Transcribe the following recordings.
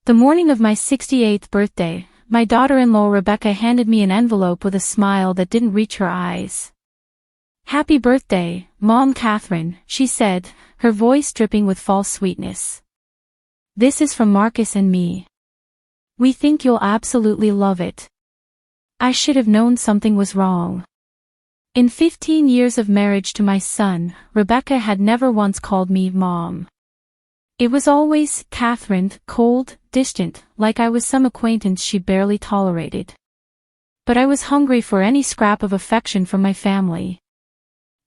The morning of my 68th birthday, my daughter-in-law Rebecca handed me an envelope with a smile that didn't reach her eyes. "Happy birthday, Mom Catherine," she said, her voice dripping with false sweetness. "This is from Marcus and me. We think you'll absolutely love it." I should have known something was wrong. In 15 years of marriage to my son, Rebecca had never once called me Mom. It was always Catherine, cold, distant, like I was some acquaintance she barely tolerated. But I was hungry for any scrap of affection from my family.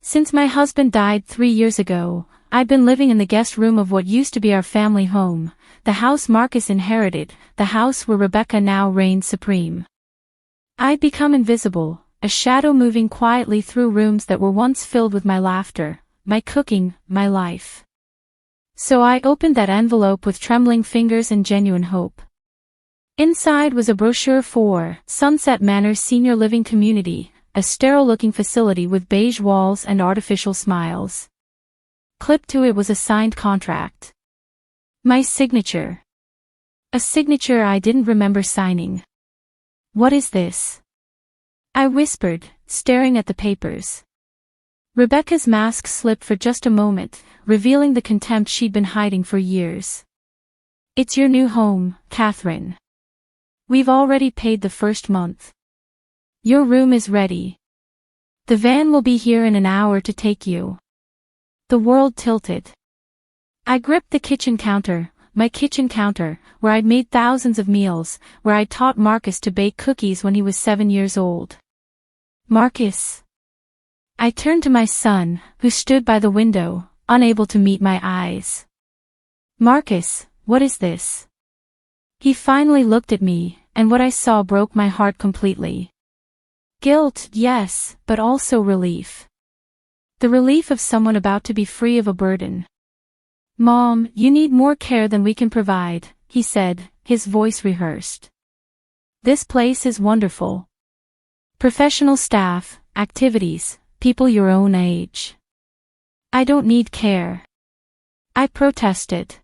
Since my husband died 3 years ago, I'd been living in the guest room of what used to be our family home, the house Marcus inherited, the house where Rebecca now reigned supreme. I'd become invisible, a shadow moving quietly through rooms that were once filled with my laughter, my cooking, my life. So I opened that envelope with trembling fingers and genuine hope. Inside was a brochure for Sunset Manor Senior Living Community, a sterile-looking facility with beige walls and artificial smiles. Clipped to it was a signed contract. My signature. A signature I didn't remember signing. "What is this?" I whispered, staring at the papers. Rebecca's mask slipped for just a moment, revealing the contempt she'd been hiding for years. "It's your new home, Catherine. We've already paid the first month. Your room is ready. The van will be here in an hour to take you." The world tilted. I gripped the kitchen counter, my kitchen counter, where I'd made thousands of meals, where I'd taught Marcus to bake cookies when he was 7 years old. "Marcus." I turned to my son, who stood by the window, unable to meet my eyes. "Marcus, what is this?" He finally looked at me, and what I saw broke my heart completely. Guilt, yes, but also relief. The relief of someone about to be free of a burden. "Mom, you need more care than we can provide," he said, his voice rehearsed. "This place is wonderful. Professional staff, activities, people your own age. I don't need care." I protested.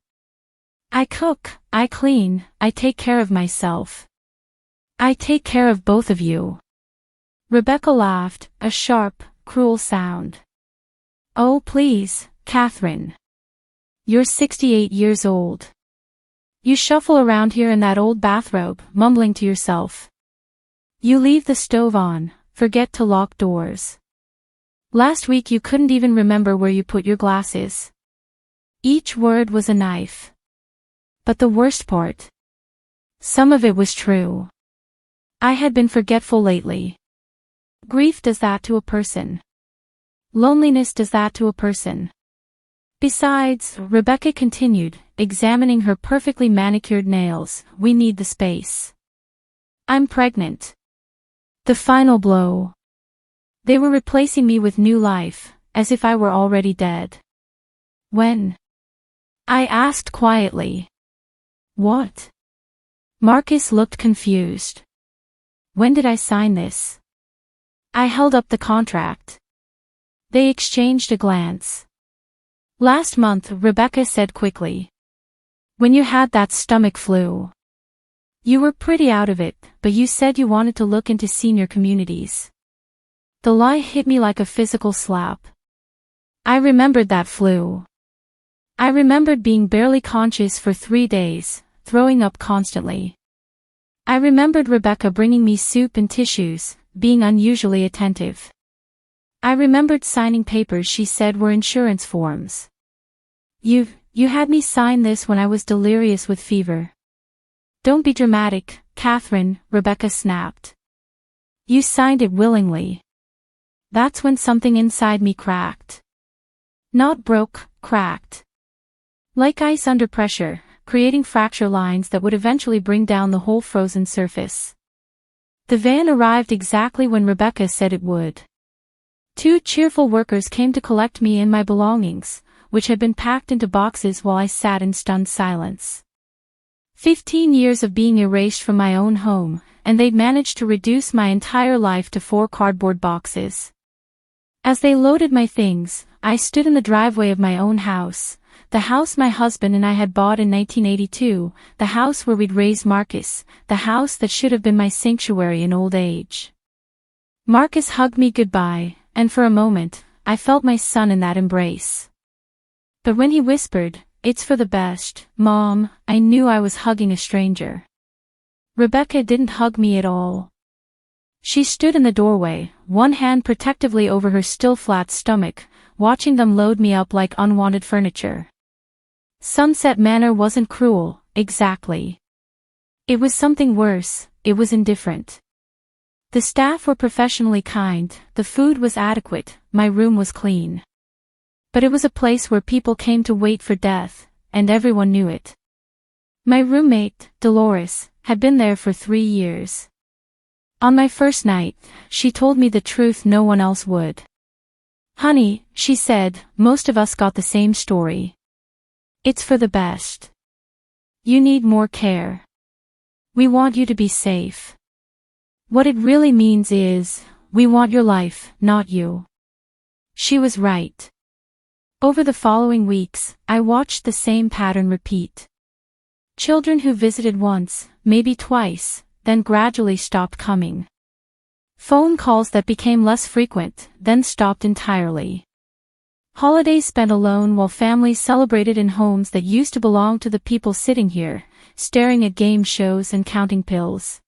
"I cook, I clean, I take care of myself. I take care of both of you." Rebecca laughed, a sharp, cruel sound. "Oh please, Catherine. You're 68 years old. You shuffle around here in that old bathrobe, mumbling to yourself. You leave the stove on, forget to lock doors. Last week you couldn't even remember where you put your glasses." Each word was a knife. But the worst part. Some of it was true. I had been forgetful lately. Grief does that to a person. Loneliness does that to a person. Besides, Rebecca continued, examining her perfectly manicured nails, "We need the space. I'm pregnant." The final blow. They were replacing me with new life, as if I were already dead. "When?" I asked quietly. "What?" Marcus looked confused. "When did I sign this?" I held up the contract. They exchanged a glance. "Last month," Rebecca said quickly. "When you had that stomach flu. You were pretty out of it, but you said you wanted to look into senior communities." The lie hit me like a physical slap. I remembered that flu. I remembered being barely conscious for 3 days, throwing up constantly. I remembered Rebecca bringing me soup and tissues, being unusually attentive. I remembered signing papers she said were insurance forms. You had me sign this when I was delirious with fever." "Don't be dramatic, Catherine," Rebecca snapped. "You signed it willingly." That's when something inside me cracked. Not broke, cracked. Like ice under pressure, creating fracture lines that would eventually bring down the whole frozen surface. The van arrived exactly when Rebecca said it would. 2 cheerful workers came to collect me and my belongings, which had been packed into boxes while I sat in stunned silence. 15 years of being erased from my own home, and they'd managed to reduce my entire life to 4 cardboard boxes. As they loaded my things, I stood in the driveway of my own house, the house my husband and I had bought in 1982, the house where we'd raised Marcus, the house that should have been my sanctuary in old age. Marcus hugged me goodbye, and for a moment, I felt my son in that embrace. But when he whispered, "It's for the best, Mom," I knew I was hugging a stranger. Rebecca didn't hug me at all. She stood in the doorway, one hand protectively over her still flat stomach, watching them load me up like unwanted furniture. Sunset Manor wasn't cruel, exactly. It was something worse, it was indifferent. The staff were professionally kind, the food was adequate, my room was clean. But it was a place where people came to wait for death, and everyone knew it. My roommate, Dolores, had been there for 3 years. On my first night, she told me the truth no one else would. "Honey," she said, "most of us got the same story. It's for the best. You need more care. We want you to be safe. What it really means is, we want your life, not you." She was right. Over the following weeks, I watched the same pattern repeat. Children who visited once, maybe twice, then gradually stopped coming. Phone calls that became less frequent, then stopped entirely. Holidays spent alone while families celebrated in homes that used to belong to the people sitting here, staring at game shows and counting pills.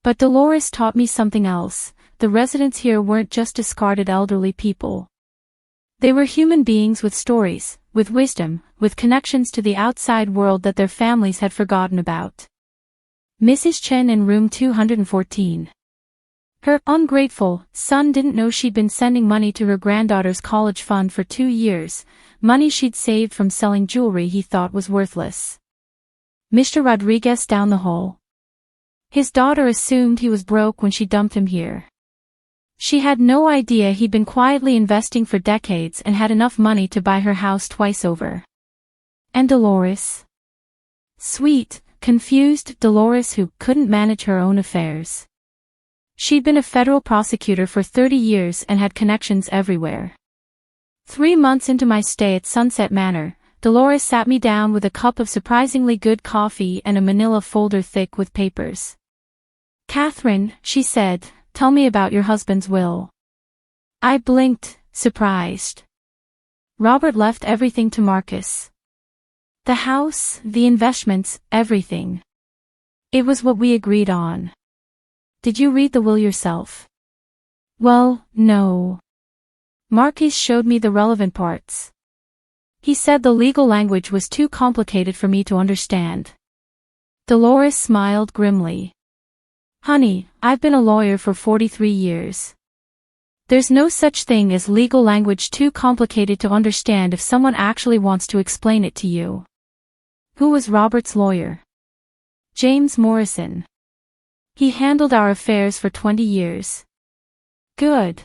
But Dolores taught me something else. The residents here weren't just discarded elderly people. They were human beings with stories, with wisdom, with connections to the outside world that their families had forgotten about. Mrs. Chen in room 214. Her ungrateful son didn't know she'd been sending money to her granddaughter's college fund for 2 years, money she'd saved from selling jewelry he thought was worthless. Mr. Rodriguez down the hall. His daughter assumed he was broke when she dumped him here. She had no idea he'd been quietly investing for decades and had enough money to buy her house twice over. And Dolores? Sweet, confused Dolores who couldn't manage her own affairs. She'd been a federal prosecutor for 30 years and had connections everywhere. 3 months into my stay at Sunset Manor, Dolores sat me down with a cup of surprisingly good coffee and a manila folder thick with papers. "Catherine," she said, "tell me about your husband's will." I blinked, surprised. Robert left everything to Marcus. The house, the investments, everything. It was what we agreed on. "Did you read the will yourself?" "Well, no." Marcus showed me the relevant parts. He said the legal language was too complicated for me to understand. Dolores smiled grimly. "Honey, I've been a lawyer for 43 years. There's no such thing as legal language too complicated to understand if someone actually wants to explain it to you." Who was Robert's lawyer? James Morrison. He handled our affairs for 20 years. Good.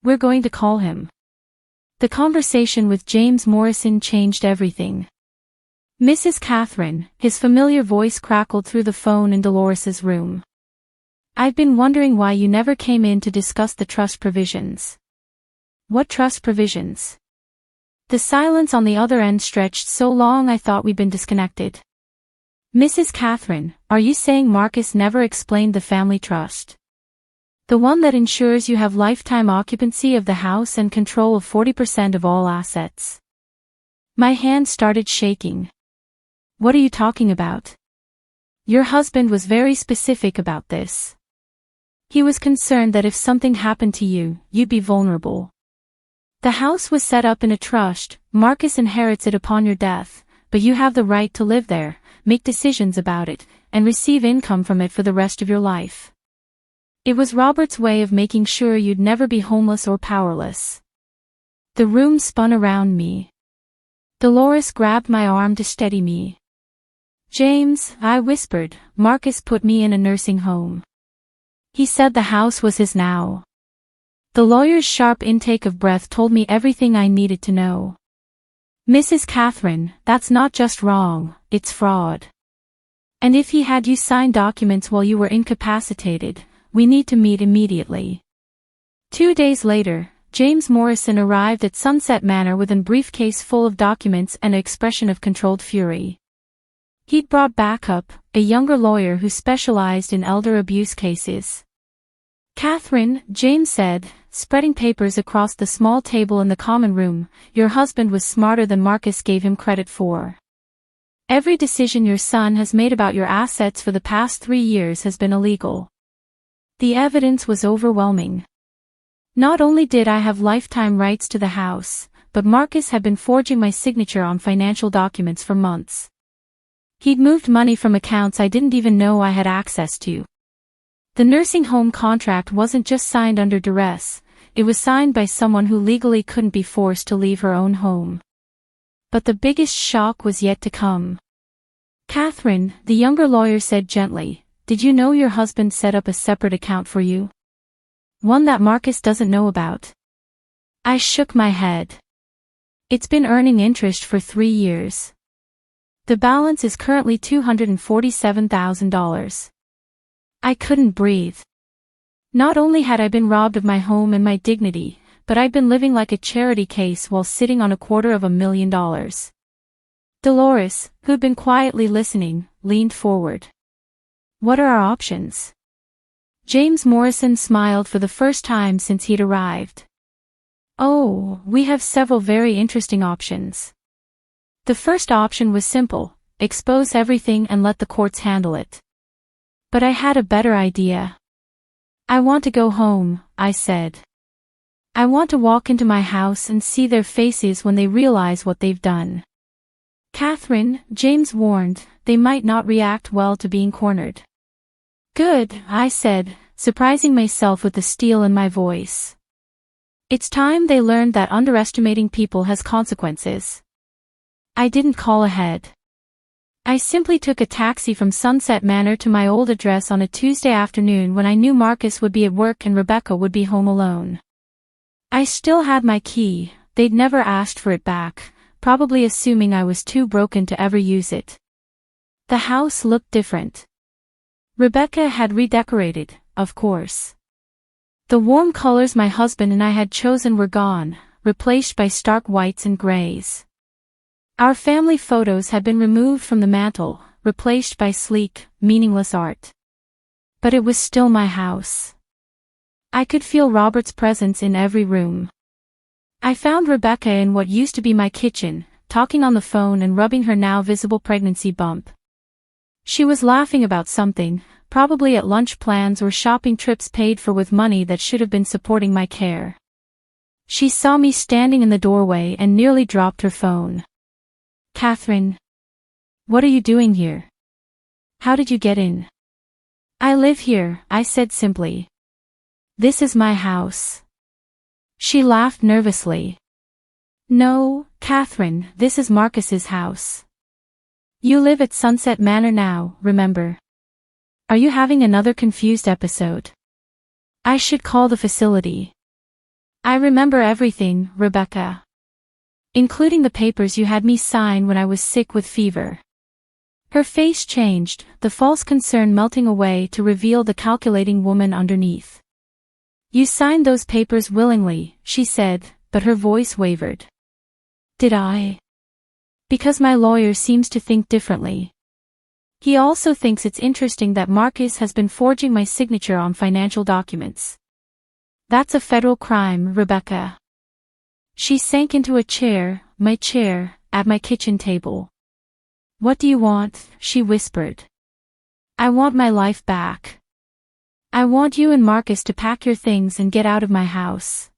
We're going to call him. The conversation with James Morrison changed everything. "Mrs. Catherine," his familiar voice crackled through the phone in Dolores's room. "I've been wondering why you never came in to discuss the trust provisions." "What trust provisions?" The silence on the other end stretched so long I thought we'd been disconnected. "Mrs. Catherine, are you saying Marcus never explained the family trust? The one that ensures you have lifetime occupancy of the house and control of 40% of all assets?" My hand started shaking. "What are you talking about?" "Your husband was very specific about this. He was concerned that if something happened to you, you'd be vulnerable. The house was set up in a trust, Marcus inherits it upon your death, but you have the right to live there, make decisions about it, and receive income from it for the rest of your life. It was Robert's way of making sure you'd never be homeless or powerless." The room spun around me. Dolores grabbed my arm to steady me. "James," I whispered, "Marcus put me in a nursing home. He said the house was his now." The lawyer's sharp intake of breath told me everything I needed to know. "Mrs. Catherine, that's not just wrong, it's fraud. And if he had you sign documents while you were incapacitated, we need to meet immediately." 2 days later, James Morrison arrived at Sunset Manor with a briefcase full of documents and an expression of controlled fury. He'd brought backup, a younger lawyer who specialized in elder abuse cases. "Catherine," James said, spreading papers across the small table in the common room, "your husband was smarter than Marcus gave him credit for. Every decision your son has made about your assets for the past 3 years has been illegal." The evidence was overwhelming. Not only did I have lifetime rights to the house, but Marcus had been forging my signature on financial documents for months. He'd moved money from accounts I didn't even know I had access to. The nursing home contract wasn't just signed under duress, it was signed by someone who legally couldn't be forced to leave her own home. But the biggest shock was yet to come. "Catherine," the younger lawyer said gently, "did you know your husband set up a separate account for you? One that Marcus doesn't know about?" I shook my head. "It's been earning interest for 3 years. The balance is currently $247,000. I couldn't breathe. Not only had I been robbed of my home and my dignity, but I'd been living like a charity case while sitting on $250,000. Dolores, who'd been quietly listening, leaned forward. "What are our options?" James Morrison smiled for the first time since he'd arrived. "Oh, we have several very interesting options. The first option was simple: expose everything and let the courts handle it. But I had a better idea. I want to go home," I said. "I want to walk into my house and see their faces when they realize what they've done." "Catherine," James warned, "they might not react well to being cornered." "Good," I said, surprising myself with the steel in my voice. "It's time they learned that underestimating people has consequences." I didn't call ahead. I simply took a taxi from Sunset Manor to my old address on a Tuesday afternoon when I knew Marcus would be at work and Rebecca would be home alone. I still had my key, they'd never asked for it back, probably assuming I was too broken to ever use it. The house looked different. Rebecca had redecorated, of course. The warm colors my husband and I had chosen were gone, replaced by stark whites and grays. Our family photos had been removed from the mantel, replaced by sleek, meaningless art. But it was still my house. I could feel Robert's presence in every room. I found Rebecca in what used to be my kitchen, talking on the phone and rubbing her now visible pregnancy bump. She was laughing about something, probably at lunch plans or shopping trips paid for with money that should have been supporting my care. She saw me standing in the doorway and nearly dropped her phone. "Catherine, what are you doing here? How did you get in?" "I live here," I said simply. "This is my house." She laughed nervously. "No, Catherine, this is Marcus's house. You live at Sunset Manor now, remember? Are you having another confused episode? I should call the facility." "I remember everything, Rebecca. Including the papers you had me sign when I was sick with fever." Her face changed, the false concern melting away to reveal the calculating woman underneath. "You signed those papers willingly," she said, but her voice wavered. "Did I? Because my lawyer seems to think differently. He also thinks it's interesting that Marcus has been forging my signature on financial documents. That's a federal crime, Rebecca." She sank into a chair, my chair, at my kitchen table. "What do you want?" she whispered. "I want my life back. I want you and Marcus to pack your things and get out of my house.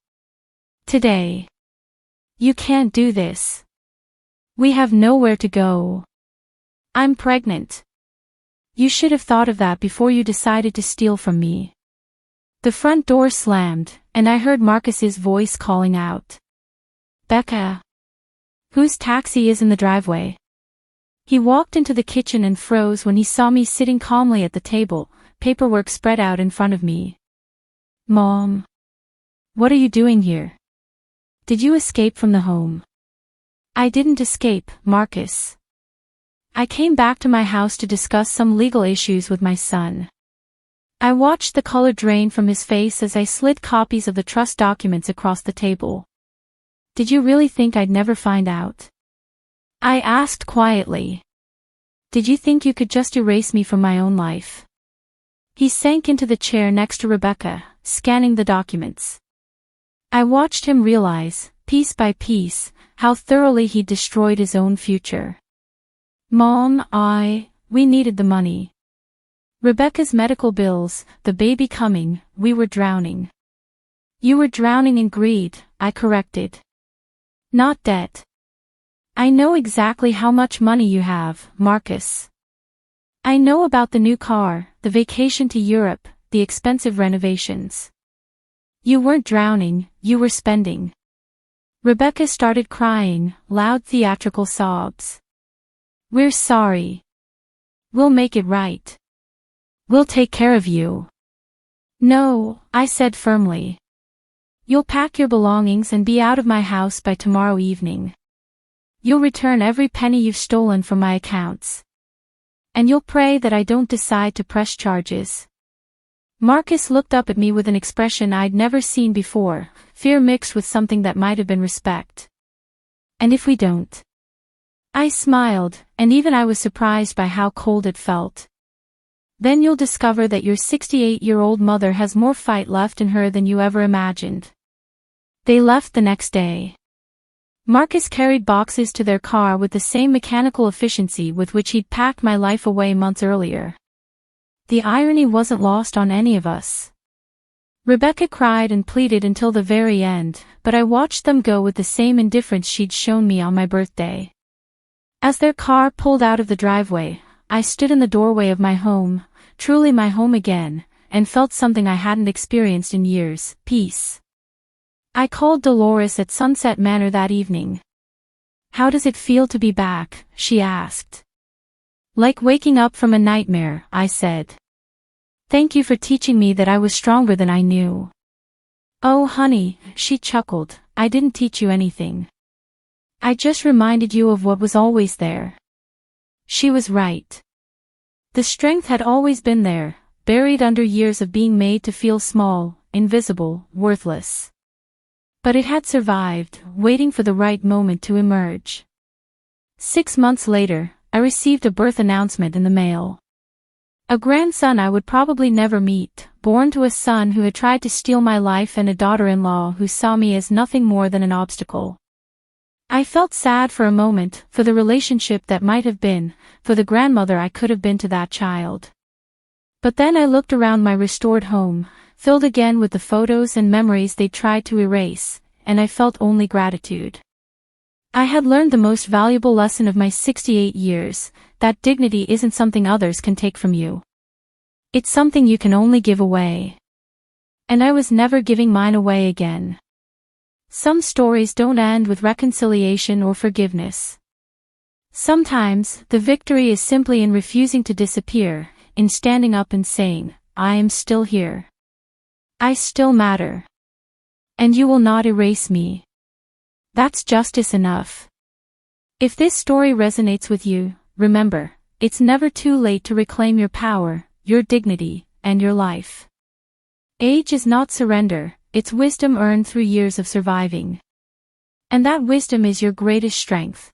Today. You can't do this. We have nowhere to go. I'm pregnant. You should have thought of that before you decided to steal from me." The front door slammed, and I heard Marcus's voice calling out. "Becca. Whose taxi is in the driveway?" He walked into the kitchen and froze when he saw me sitting calmly at the table, paperwork spread out in front of me. "Mom. What are you doing here? Did you escape from the home?" "I didn't escape, Marcus. I came back to my house to discuss some legal issues with my son." I watched the color drain from his face as I slid copies of the trust documents across the table. Did you really think I'd never find out? I asked quietly. Did you think you could just erase me from my own life? He sank into the chair next to Rebecca, scanning the documents. I watched him realize, piece by piece, how thoroughly he'd destroyed his own future. Mom, we needed the money. Rebecca's medical bills, the baby coming, we were drowning. You were drowning in greed, I corrected. Not debt. I know exactly how much money you have, Marcus. I know about the new car, the vacation to Europe, the expensive renovations. You weren't drowning, you were spending. Rebecca started crying, loud theatrical sobs. We're sorry. We'll make it right. We'll take care of you. No, I said firmly. You'll pack your belongings and be out of my house by tomorrow evening. You'll return every penny you've stolen from my accounts. And you'll pray that I don't decide to press charges. Marcus looked up at me with an expression I'd never seen before, fear mixed with something that might have been respect. And if we don't? I smiled, and even I was surprised by how cold it felt. Then you'll discover that your 68-year-old mother has more fight left in her than you ever imagined. They left the next day. Marcus carried boxes to their car with the same mechanical efficiency with which he'd packed my life away months earlier. The irony wasn't lost on any of us. Rebecca cried and pleaded until the very end, but I watched them go with the same indifference she'd shown me on my birthday. As their car pulled out of the driveway, I stood in the doorway of my home, truly my home again, and felt something I hadn't experienced in years, peace. I called Dolores at Sunset Manor that evening. How does it feel to be back? She asked. Like waking up from a nightmare, I said. Thank you for teaching me that I was stronger than I knew. Oh honey, she chuckled, I didn't teach you anything. I just reminded you of what was always there. She was right. The strength had always been there, buried under years of being made to feel small, invisible, worthless. But it had survived, waiting for the right moment to emerge. 6 months later, I received a birth announcement in the mail. A grandson I would probably never meet, born to a son who had tried to steal my life and a daughter-in-law who saw me as nothing more than an obstacle. I felt sad for a moment, for the relationship that might have been, for the grandmother I could have been to that child. But then I looked around my restored home, filled again with the photos and memories they tried to erase, and I felt only gratitude. I had learned the most valuable lesson of my 68 years, that dignity isn't something others can take from you. It's something you can only give away. And I was never giving mine away again. Some stories don't end with reconciliation or forgiveness. Sometimes, the victory is simply in refusing to disappear, in standing up and saying, I am still here. I still matter. And you will not erase me. That's justice enough. If this story resonates with you, remember, it's never too late to reclaim your power, your dignity, and your life. Age is not surrender, it's wisdom earned through years of surviving. And that wisdom is your greatest strength.